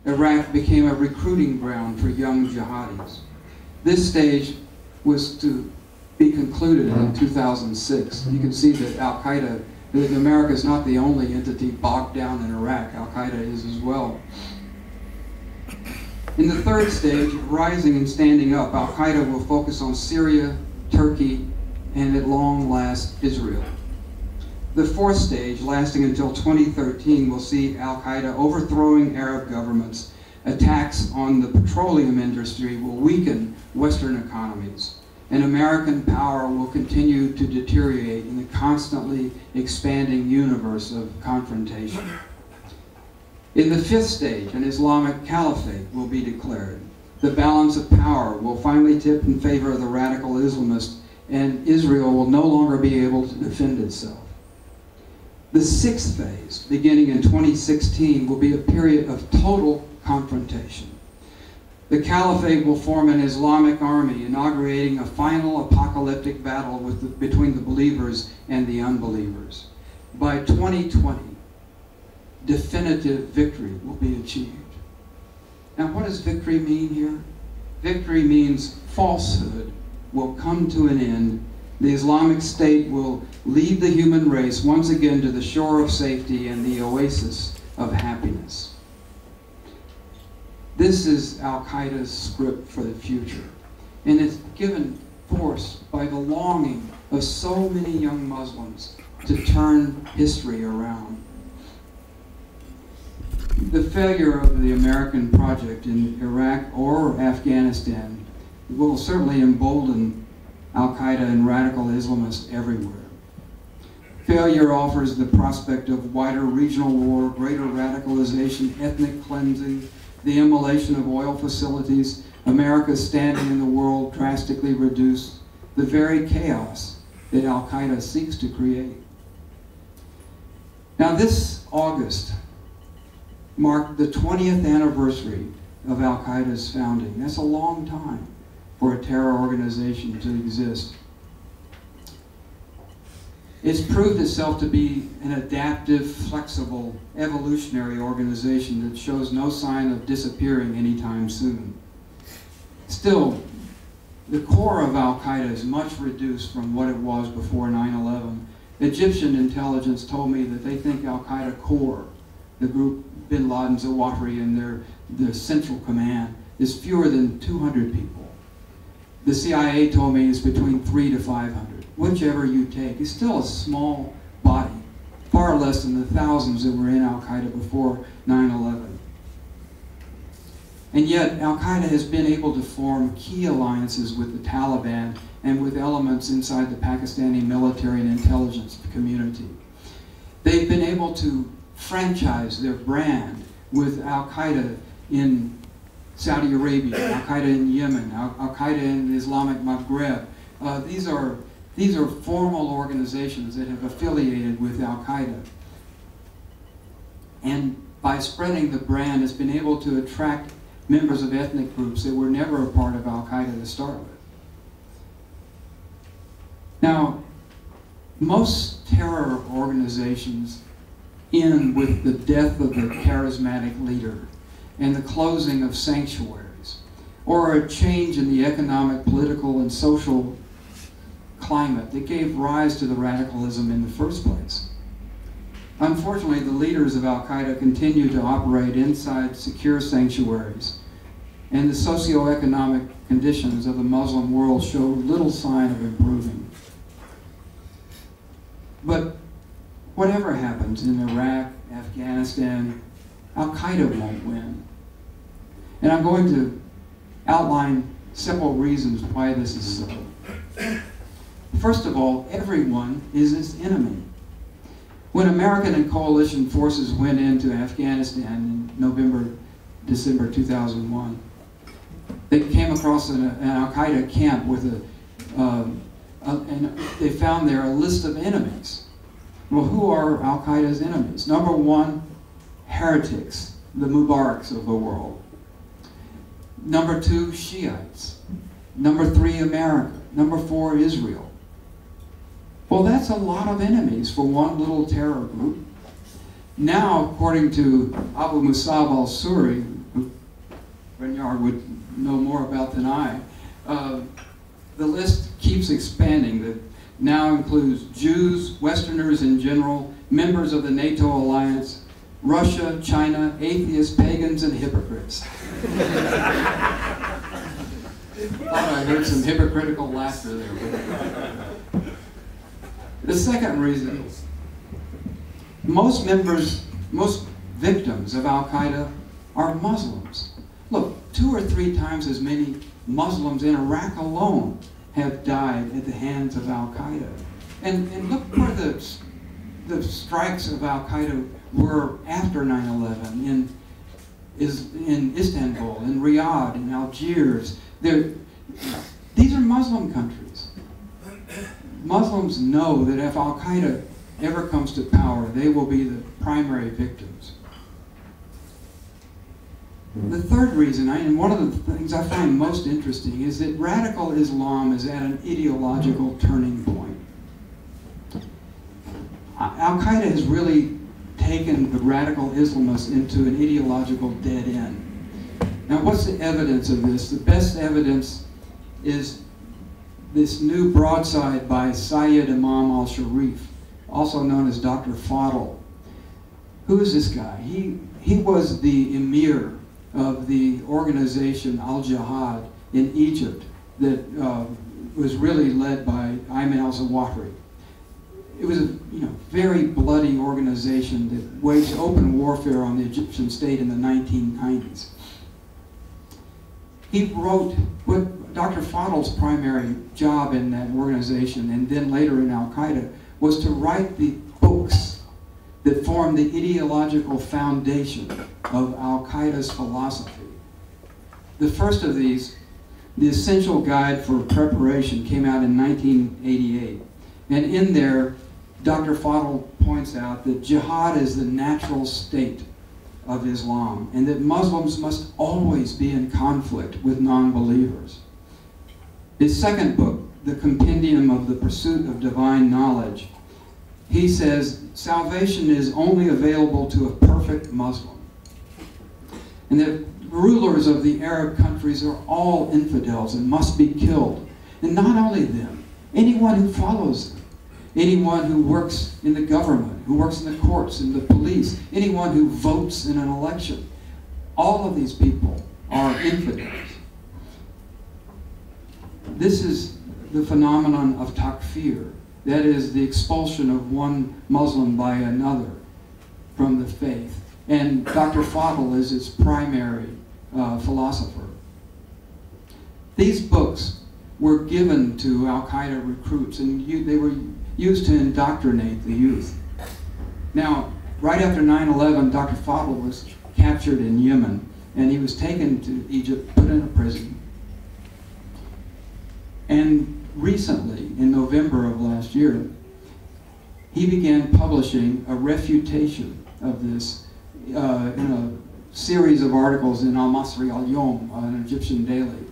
Iraq became a recruiting ground for young jihadis. This stage was to be concluded in 2006. You can see that Al-Qaeda, that America is not the only entity bogged down in Iraq. Al-Qaeda is as well. In the third stage, rising and standing up, Al-Qaeda will focus on Syria, Turkey, and at long last, Israel. The fourth stage, lasting until 2013, will see Al-Qaeda overthrowing Arab governments. Attacks on the petroleum industry will weaken Western economies, and American power will continue to deteriorate in the constantly expanding universe of confrontation. In the fifth stage, an Islamic caliphate will be declared. The balance of power will finally tip in favor of the radical Islamists, and Israel will no longer be able to defend itself. The sixth phase, beginning in 2016, will be a period of total confrontation. The caliphate will form an Islamic army, inaugurating a final apocalyptic battle between the believers and the unbelievers. By 2020, definitive victory will be achieved. Now, what does victory mean here? Victory means falsehood will come to an end. The Islamic State will lead the human race once again to the shore of safety and the oasis of happiness. This is Al-Qaeda's script for the future, and it's given force by the longing of so many young Muslims to turn history around. The failure of the American project in Iraq or Afghanistan will certainly embolden Al-Qaeda and radical Islamists everywhere. Failure offers the prospect of wider regional war, greater radicalization, ethnic cleansing, the immolation of oil facilities, America's standing in the world drastically reduced, the very chaos that Al-Qaeda seeks to create. Now, this August marked the 20th anniversary of Al-Qaeda's founding. That's a long time for a terror organization to exist. It's proved itself to be an adaptive, flexible, evolutionary organization that shows no sign of disappearing anytime soon. Still, the core of Al-Qaeda is much reduced from what it was before 9/11. Egyptian intelligence told me that they think Al-Qaeda core, the group bin Laden, Zawahiri, and their central command, is fewer than 200 people. The CIA told me it's between 300 to 500. Whichever you take, it's still a small body, far less than the thousands that were in Al-Qaeda before 9/11. And yet, Al-Qaeda has been able to form key alliances with the Taliban and with elements inside the Pakistani military and intelligence community. They've been able to franchise their brand with Al-Qaeda in Saudi Arabia, Al-Qaeda in Yemen, Al-Qaeda in the Islamic Maghreb. These are formal organizations that have affiliated with Al-Qaeda. And by spreading the brand, it's been able to attract members of ethnic groups that were never a part of Al-Qaeda to start with. Now, most terror organizations end with the death of the charismatic leader and the closing of sanctuaries, or a change in the economic, political, and social climate that gave rise to the radicalism in the first place. Unfortunately, the leaders of Al-Qaeda continue to operate inside secure sanctuaries, and the socioeconomic conditions of the Muslim world show little sign of improving. But whatever happens in Iraq, Afghanistan, Al-Qaeda won't win. And I'm going to outline several reasons why this is so. First of all, everyone is its enemy. When American and coalition forces went into Afghanistan in December 2001, they came across an Al-Qaeda camp with and they found there a list of enemies. Well, who are Al-Qaeda's enemies? Number one, heretics, the Mubaraks of the world. Number two, Shiites. Number three, America. Number four, Israel. Well, that's a lot of enemies for one little terror group. Now, according to Abu Musab al-Suri, who Renyard would know more about than I. The list keeps expanding. That now includes Jews, Westerners in general, members of the NATO alliance, Russia, China, atheists, pagans, and hypocrites. Thought I heard some hypocritical laughter there. The second reason, most victims of Al-Qaeda are Muslims. Look, 2 or 3 times as many Muslims in Iraq alone have died at the hands of Al-Qaeda. And look where the strikes of Al-Qaeda were after 9/11 in Istanbul, in Riyadh, in Algiers. These are Muslim countries. Muslims know that if Al-Qaeda ever comes to power, they will be the primary victims. The third reason, and one of the things I find most interesting, is that radical Islam is at an ideological turning point. Al-Qaeda has really taken the radical Islamists into an ideological dead end. Now, what's the evidence of this? The best evidence is this new broadside by Syed Imam al-Sharif, also known as Dr. Fadl. Who is this guy? He was the emir of the organization Al-Jihad in Egypt that was really led by Ayman al-Zawahiri. It was a very bloody organization that waged open warfare on the Egyptian state in the 1990s. He wrote what Dr. Fadl's primary job in that organization, and then later in Al-Qaeda, was to write the books that formed the ideological foundation of Al-Qaeda's philosophy. The first of these, The Essential Guide for Preparation, came out in 1988. And in there, Dr. Fadl points out that jihad is the natural state of Islam, and that Muslims must always be in conflict with non-believers. His second book, The Compendium of the Pursuit of Divine Knowledge, he says salvation is only available to a perfect Muslim, and that rulers of the Arab countries are all infidels and must be killed. And not only them, anyone who follows them, anyone who works in the government, who works in the courts, in the police, anyone who votes in an election. All of these people are infidels. This is the phenomenon of takfir. That is the expulsion of one Muslim by another from the faith. And Dr. Fadl is its primary philosopher. These books were given to Al-Qaeda recruits, and they were used to indoctrinate the youth. Now, right after 9/11, Dr. Fadl was captured in Yemen, and he was taken to Egypt, put in a prison. And recently, in November of last year, he began publishing a refutation of this in a series of articles in Al-Masri Al-Yom, an Egyptian daily.